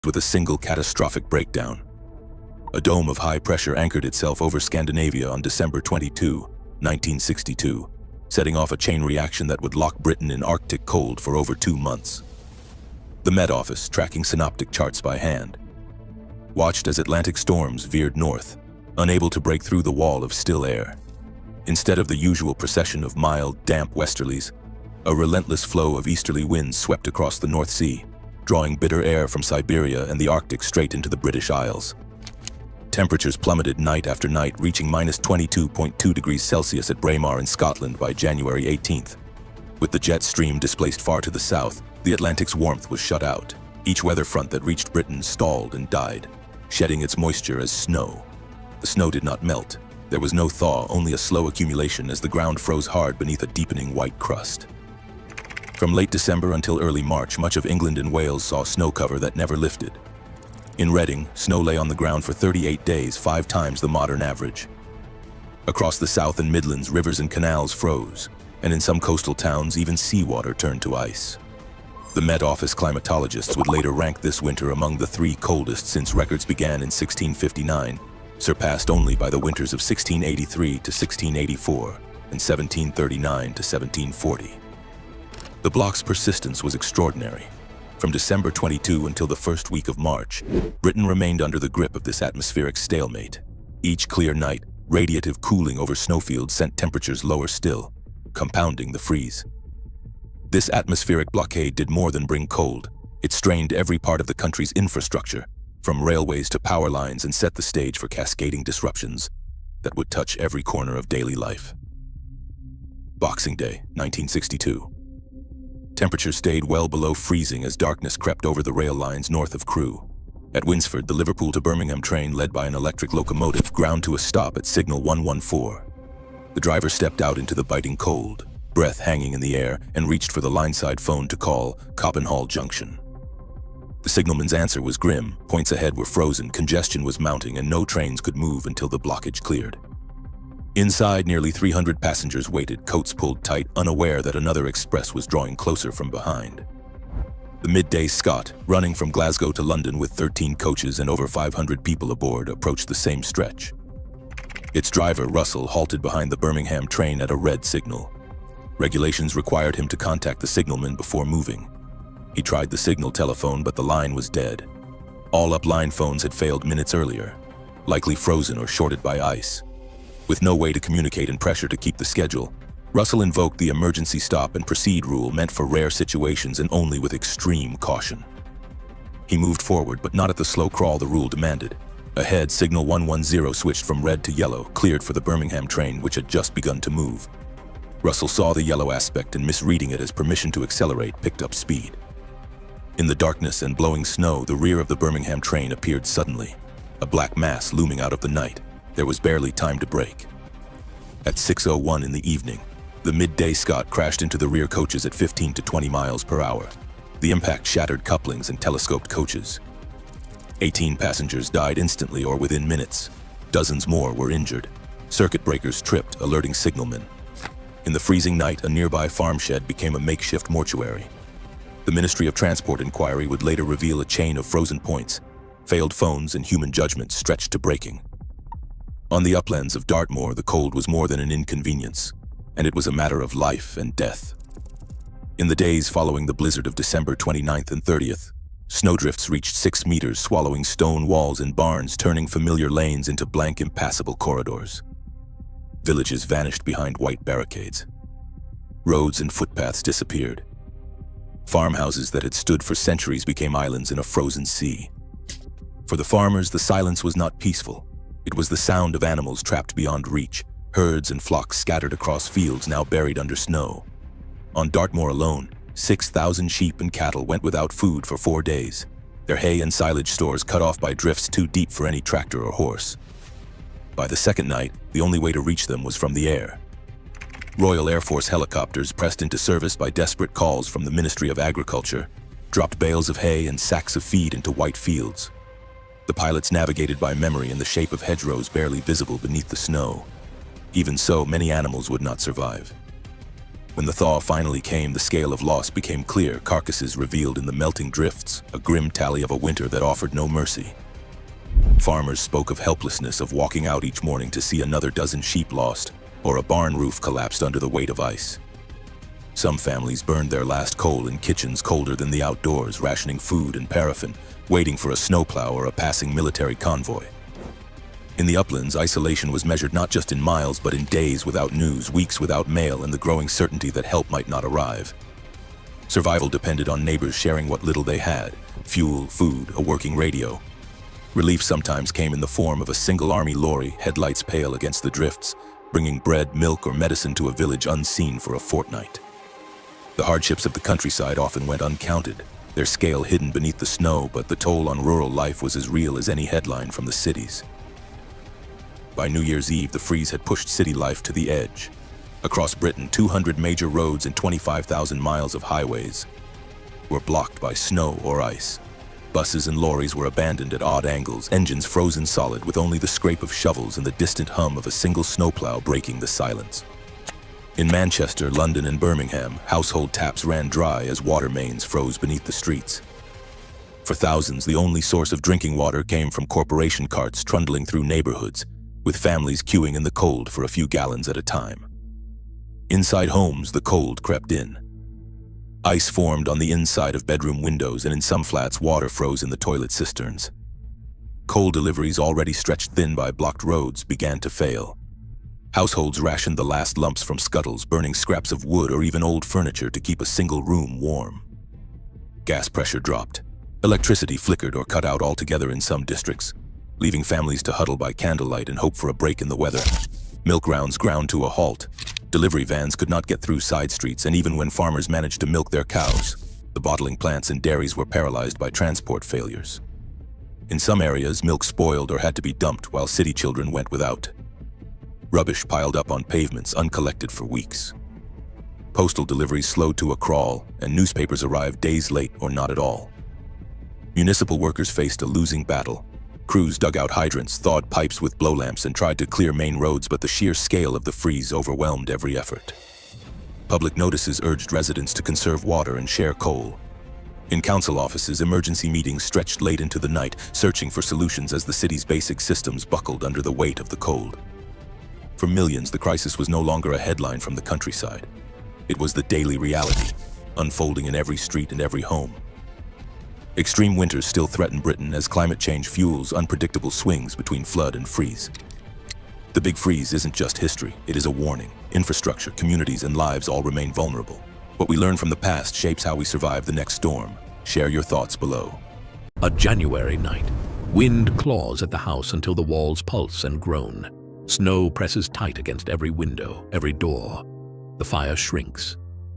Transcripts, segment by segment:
with a single catastrophic breakdown. A dome of high pressure anchored itself over Scandinavia on December 22, 1962, setting off a chain reaction that would lock Britain in Arctic cold for over 2 months. The Met Office, tracking synoptic charts by hand, watched as Atlantic storms veered north, unable to break through the wall of still air. Instead of the usual procession of mild, damp westerlies, a relentless flow of easterly winds swept across the North Sea, drawing bitter air from Siberia and the Arctic straight into the British Isles. Temperatures plummeted night after night, reaching -22.2 degrees Celsius at Braemar in Scotland by January 18th. With the jet stream displaced far to the south, the Atlantic's warmth was shut out. Each weather front that reached Britain stalled and died, shedding its moisture as snow. The snow did not melt. There was no thaw, only a slow accumulation as the ground froze hard beneath a deepening white crust. From late December until early March, much of England and Wales saw snow cover that never lifted. In Reading, snow lay on the ground for 38 days, 5 times the modern average. Across the South and Midlands, rivers and canals froze, and in some coastal towns, even seawater turned to ice. The Met Office climatologists would later rank this winter among the 3 coldest since records began in 1659, surpassed only by the winters of 1683 to 1684 and 1739 to 1740. The block's persistence was extraordinary. From December 22 until the first week of March, Britain remained under the grip of this atmospheric stalemate. Each clear night, radiative cooling over snowfields sent temperatures lower still, compounding the freeze. This atmospheric blockade did more than bring cold. It strained every part of the country's infrastructure, from railways to power lines, and set the stage for cascading disruptions that would touch every corner of daily life. Boxing Day, 1962. Temperatures stayed well below freezing as darkness crept over the rail lines north of Crewe. At Winsford, the Liverpool to Birmingham train, led by an electric locomotive, ground to a stop at signal 114. The driver stepped out into the biting cold, breath hanging in the air, and reached for the lineside phone to call Coppenhall Junction. The signalman's answer was grim. Points ahead were frozen, congestion was mounting, and no trains could move until the blockage cleared. Inside, nearly 300 passengers waited, coats pulled tight, unaware that another express was drawing closer from behind. The midday Scot, running from Glasgow to London with 13 coaches and over 500 people aboard, approached the same stretch. Its driver, Russell, halted behind the Birmingham train at a red signal. Regulations required him to contact the signalman before moving. He tried the signal telephone, but the line was dead. All upline phones had failed minutes earlier, likely frozen or shorted by ice. With no way to communicate and pressure to keep the schedule, Russell invoked the emergency stop and proceed rule, meant for rare situations and only with extreme caution. He moved forward, but not at the slow crawl the rule demanded. Ahead, signal 110 switched from red to yellow, cleared for the Birmingham train, which had just begun to move. Russell saw the yellow aspect and, misreading it as permission to accelerate, picked up speed. In the darkness and blowing snow, the rear of the Birmingham train appeared suddenly, a black mass looming out of the night. There was barely time to brake. At 6:01 in the evening, the midday Scot crashed into the rear coaches at 15 to 20 miles per hour. The impact shattered couplings and telescoped coaches. 18 passengers died instantly or within minutes. Dozens more were injured. Circuit breakers tripped, alerting signalmen. In the freezing night, a nearby farm shed became a makeshift mortuary. The Ministry of Transport inquiry would later reveal a chain of frozen points, failed phones, and human judgment stretched to breaking. On the uplands of Dartmoor, the cold was more than an inconvenience, and it was a matter of life and death. In the days following the blizzard of December 29th and 30th, snowdrifts reached 6 meters, swallowing stone walls and barns, turning familiar lanes into blank, impassable corridors. Villages vanished behind white barricades. Roads and footpaths disappeared. Farmhouses that had stood for centuries became islands in a frozen sea. For the farmers, the silence was not peaceful. It was the sound of animals trapped beyond reach, herds and flocks scattered across fields now buried under snow. On Dartmoor alone, 6,000 sheep and cattle went without food for 4 days, their hay and silage stores cut off by drifts too deep for any tractor or horse. By the second night, the only way to reach them was from the air. Royal Air Force helicopters, pressed into service by desperate calls from the Ministry of Agriculture, dropped bales of hay and sacks of feed into white fields. The pilots navigated by memory in the shape of hedgerows barely visible beneath the snow. Even so, many animals would not survive. When the thaw finally came, the scale of loss became clear, carcasses revealed in the melting drifts, a grim tally of a winter that offered no mercy. Farmers spoke of helplessness, of walking out each morning to see another dozen sheep lost, or a barn roof collapsed under the weight of ice. Some families burned their last coal in kitchens colder than the outdoors, rationing food and paraffin, waiting for a snowplow or a passing military convoy. In the uplands, isolation was measured not just in miles, but in days without news, weeks without mail, and the growing certainty that help might not arrive. Survival depended on neighbors sharing what little they had: fuel, food, a working radio. Relief sometimes came in the form of a single army lorry, headlights pale against the drifts, bringing bread, milk, or medicine to a village unseen for a fortnight. The hardships of the countryside often went uncounted, their scale hidden beneath the snow, but the toll on rural life was as real as any headline from the cities. By New Year's Eve, the freeze had pushed city life to the edge. Across Britain, 200 major roads and 25,000 miles of highways were blocked by snow or ice. Buses and lorries were abandoned at odd angles, engines frozen solid with only the scrape of shovels and the distant hum of a single snowplow breaking the silence. In Manchester, London, and Birmingham, household taps ran dry as water mains froze beneath the streets. For thousands, the only source of drinking water came from corporation carts trundling through neighborhoods, with families queuing in the cold for a few gallons at a time. Inside homes, the cold crept in. Ice formed on the inside of bedroom windows, and in some flats, water froze in the toilet cisterns. Coal deliveries, already stretched thin by blocked roads, began to fail. Households rationed the last lumps from scuttles, burning scraps of wood or even old furniture to keep a single room warm. Gas pressure dropped. Electricity flickered or cut out altogether in some districts, leaving families to huddle by candlelight and hope for a break in the weather. Milk rounds ground to a halt. Delivery vans could not get through side streets, and even when farmers managed to milk their cows, the bottling plants and dairies were paralyzed by transport failures. In some areas, milk spoiled or had to be dumped while city children went without. Rubbish piled up on pavements, uncollected for weeks. Postal deliveries slowed to a crawl, and newspapers arrived days late or not at all. Municipal workers faced a losing battle. Crews dug out hydrants, thawed pipes with blow lamps, and tried to clear main roads, but the sheer scale of the freeze overwhelmed every effort. Public notices urged residents to conserve water and share coal. In council offices, emergency meetings stretched late into the night, searching for solutions as the city's basic systems buckled under the weight of the cold. For millions, the crisis was no longer a headline from the countryside. It was the daily reality, unfolding in every street and every home. Extreme winters still threaten Britain as climate change fuels unpredictable swings between flood and freeze. The Big Freeze isn't just history, it is a warning. Infrastructure, communities, and lives all remain vulnerable. What we learn from the past shapes how we survive the next storm. Share your thoughts below. A January night. Wind claws at the house until the walls pulse and groan. Snow presses tight against every window, every door. The fire shrinks.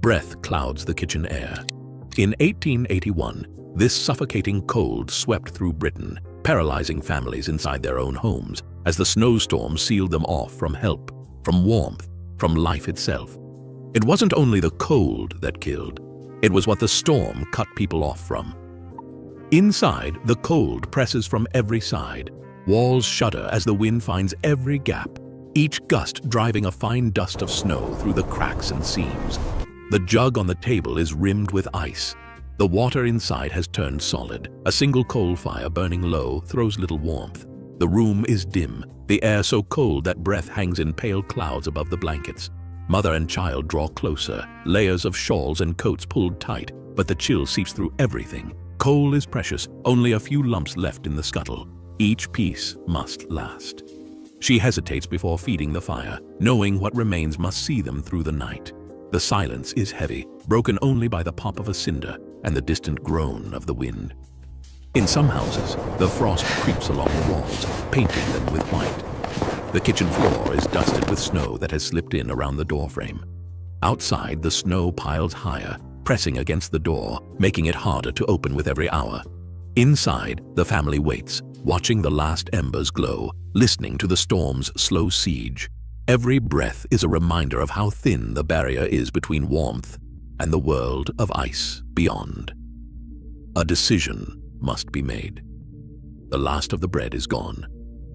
Breath clouds the kitchen air. In 1881, this suffocating cold swept through Britain, paralyzing families inside their own homes as the snowstorm sealed them off from help, from warmth, from life itself. It wasn't only the cold that killed, it was what the storm cut people off from. Inside, the cold presses from every side. Walls shudder as the wind finds every gap, each gust driving a fine dust of snow through the cracks and seams. The jug on the table is rimmed with ice. The water inside has turned solid. A single coal fire burning low throws little warmth. The room is dim, the air so cold that breath hangs in pale clouds above the blankets. Mother and child draw closer, layers of shawls and coats pulled tight, but the chill seeps through everything. Coal is precious, only a few lumps left in the scuttle. Each piece must last. She hesitates before feeding the fire, knowing what remains must see them through the night. The silence is heavy, broken only by the pop of a cinder and the distant groan of the wind. In some houses, the frost creeps along the walls, painting them with white. The kitchen floor is dusted with snow that has slipped in around the doorframe. Outside, the snow piles higher, pressing against the door, making it harder to open with every hour. Inside, the family waits, watching the last embers glow, listening to the storm's slow siege. Every breath is a reminder of how thin the barrier is between warmth and the world of ice beyond. A decision must be made. The last of the bread is gone,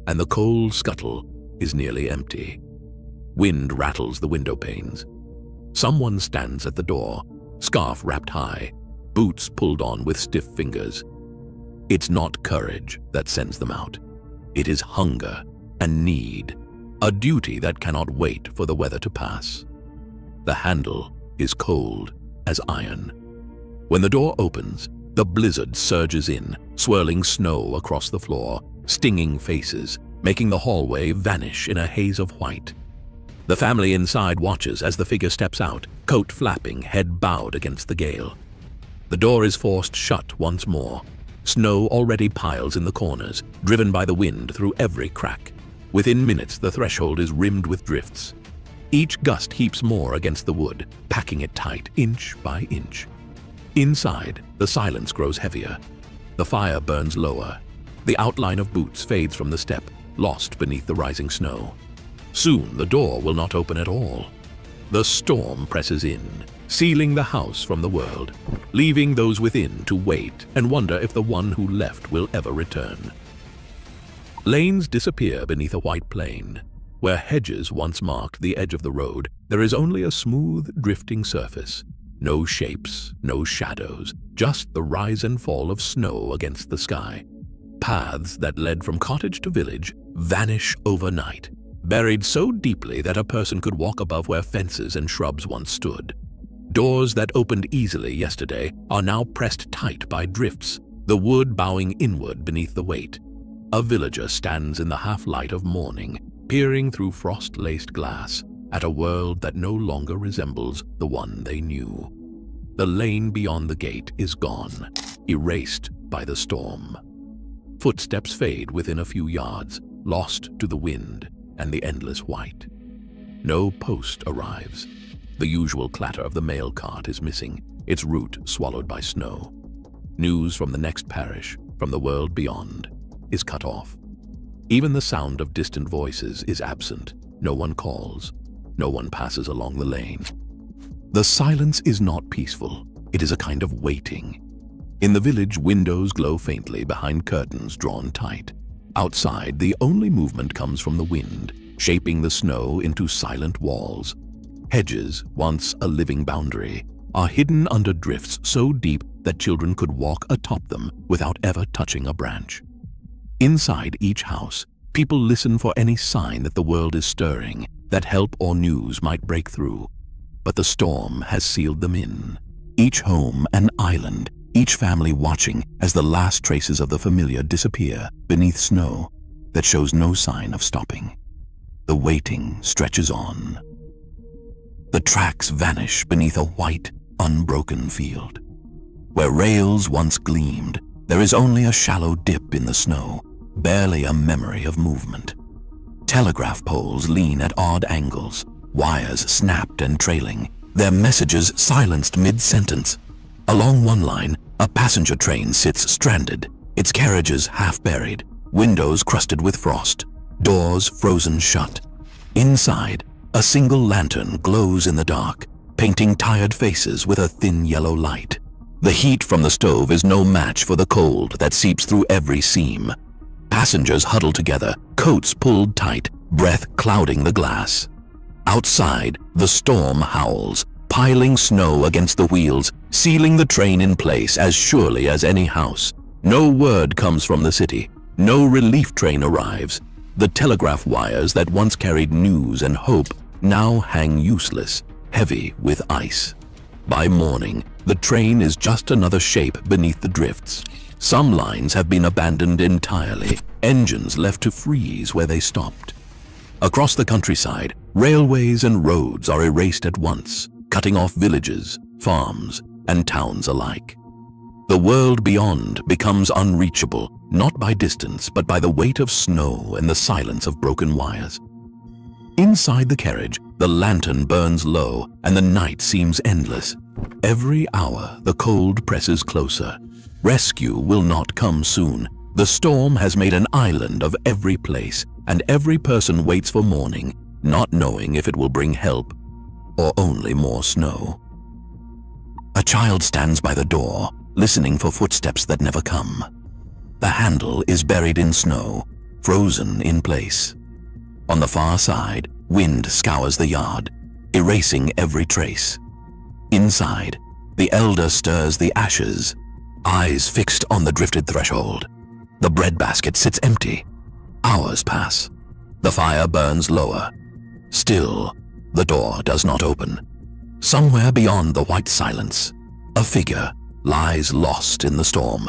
and the coal scuttle is nearly empty. Wind rattles the window panes. Someone stands at the door, scarf wrapped high, boots pulled on with stiff fingers. It's not courage that sends them out. It is hunger and need, a duty that cannot wait for the weather to pass. The handle is cold as iron. When the door opens, the blizzard surges in, swirling snow across the floor, stinging faces, making the hallway vanish in a haze of white. The family inside watches as the figure steps out, coat flapping, head bowed against the gale. The door is forced shut once more. Snow already piles in the corners, driven by the wind through every crack. Within minutes, the threshold is rimmed with drifts. Each gust heaps more against the wood, packing it tight, inch by inch. Inside, the silence grows heavier. The fire burns lower. The outline of boots fades from the step, lost beneath the rising snow. Soon, the door will not open at all. The storm presses in, sealing the house from the world, leaving those within to wait and wonder if the one who left will ever return. Lanes disappear beneath a white plain. Where hedges once marked the edge of the road, there is only a smooth, drifting surface. No shapes, no shadows, just the rise and fall of snow against the sky. Paths that led from cottage to village vanish overnight, buried so deeply that a person could walk above where fences and shrubs once stood. Doors that opened easily yesterday are now pressed tight by drifts, the wood bowing inward beneath the weight. A villager stands in the half-light of morning, peering through frost-laced glass at a world that no longer resembles the one they knew. The lane beyond the gate is gone, erased by the storm. Footsteps fade within a few yards, lost to the wind and the endless white. No post arrives. The usual clatter of the mail cart is missing, its route swallowed by snow. News from the next parish, from the world beyond, is cut off. Even the sound of distant voices is absent. No one calls. No one passes along the lane. The silence is not peaceful. It is a kind of waiting. In the village, windows glow faintly behind curtains drawn tight. Outside, the only movement comes from the wind, shaping the snow into silent walls. Hedges, once a living boundary, are hidden under drifts so deep that children could walk atop them without ever touching a branch. Inside each house, people listen for any sign that the world is stirring, that help or news might break through. But the storm has sealed them in. Each home an island, each family watching as the last traces of the familiar disappear beneath snow that shows no sign of stopping. The waiting stretches on. The tracks vanish beneath a white, unbroken field. Where rails once gleamed, there is only a shallow dip in the snow, barely a memory of movement. Telegraph poles lean at odd angles, wires snapped and trailing, their messages silenced mid-sentence. Along one line, a passenger train sits stranded, its carriages half-buried, windows crusted with frost, doors frozen shut. Inside, a single lantern glows in the dark, painting tired faces with a thin yellow light. The heat from the stove is no match for the cold that seeps through every seam. Passengers huddle together, coats pulled tight, breath clouding the glass. Outside, the storm howls, piling snow against the wheels, sealing the train in place as surely as any house. No word comes from the city. No relief train arrives. The telegraph wires that once carried news and hope now hang useless, heavy with ice. By morning, the train is just another shape beneath the drifts. Some lines have been abandoned entirely, engines left to freeze where they stopped. Across the countryside, railways and roads are erased at once, cutting off villages, farms, and towns alike. The world beyond becomes unreachable, not by distance, but by the weight of snow and the silence of broken wires. Inside the carriage, the lantern burns low, and the night seems endless. Every hour, the cold presses closer. Rescue will not come soon. The storm has made an island of every place, and every person waits for morning, not knowing if it will bring help or only more snow. A child stands by the door, listening for footsteps that never come. The handle is buried in snow, frozen in place. On the far side, wind scours the yard. erasing every trace. Inside, the elder stirs the ashes, eyes fixed on the drifted threshold. The breadbasket sits empty. Hours pass. The fire burns lower. Still, the door does not open. Somewhere beyond the white silence, a figure lies lost in the storm,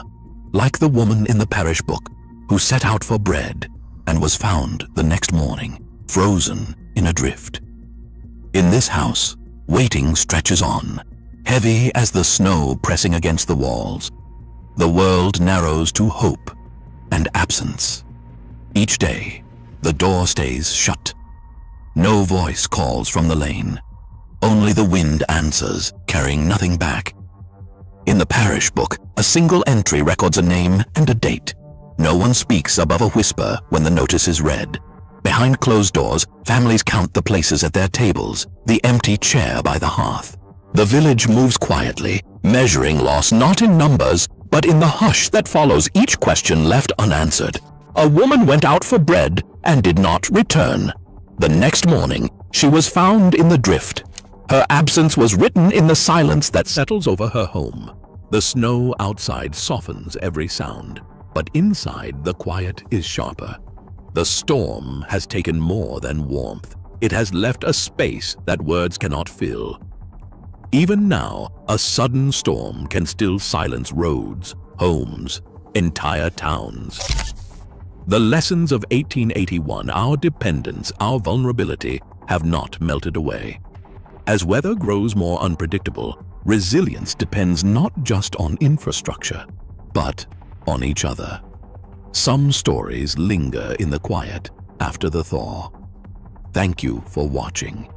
like the woman in the parish book who set out for bread and was found the next morning, frozen in a drift. In this house, waiting stretches on, heavy as the snow pressing against the walls. The world narrows to hope and absence. Each day, the door stays shut. No voice calls from the lane. Only the wind answers, carrying nothing back. In the parish book, a single entry records a name and a date. No one speaks above a whisper when the notice is read. Behind closed doors, families count the places at their tables, the empty chair by the hearth. The village moves quietly, measuring loss not in numbers, but in the hush that follows each question left unanswered. A woman went out for bread and did not return. The next morning, she was found in the drift. Her absence was written in the silence that settles over her home. The snow outside softens every sound, but inside the quiet is sharper. The storm has taken more than warmth. It has left a space that words cannot fill. Even now, a sudden storm can still silence roads, homes, entire towns. The lessons of 1881, our dependence, our vulnerability, have not melted away. As weather grows more unpredictable, resilience depends not just on infrastructure, but on each other. Some stories linger in the quiet after the thaw. Thank you for watching.